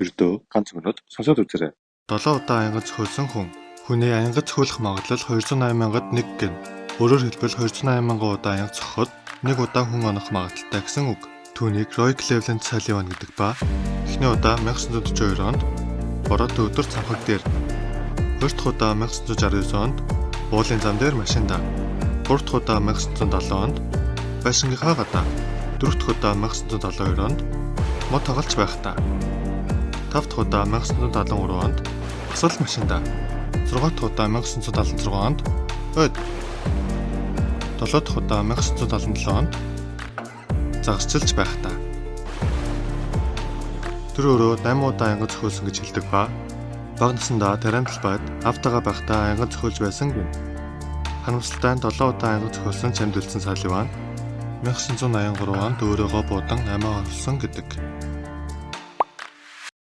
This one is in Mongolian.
Ердөө ганц өнөд сонсоод үзээрэй. 7 удаа аянгаж цохиулсан хүн. Хүний аянгаж цохиулах магадлал 280 мянгад 1 гэнэ. Өөрөөр хэлбэл 280 мянган удаа аянга цохоход 1 удаа хүн онох магадaltaй гэсэн үг. Түүнийг Roy Cleveland Sullivan гэдэг ба эхний удаа 1942 онд бороо төвдөр цамхаг дээр, хоёр дахь удаа 1969 онд уулын зам дээр машиндаа, гурав дахь удаа 1970 онд байшингийнхаа гадаа, дөрөв дахь удаа 1972 онд мод тоглож байхдаа, тав дахь удаа 1973 онд асал машиндаа, 6 дахь удаа 1976 онд ойд, 7 дахь удаа 1977 онд загасчилж байхдаа. Тэр өөрөө 8 удаа аянга цохиулсан гэж хэлдэг ба бага насндаа тариамтлбайд автагаа байхдаа аянга цохиулж байсан гэнэ. Харамсалтай нь 7 удаа аянга цохиулсан Чамд үлдсэн Салливан 1983 онд өөрийгөө буудан амиа олсон гэдэг.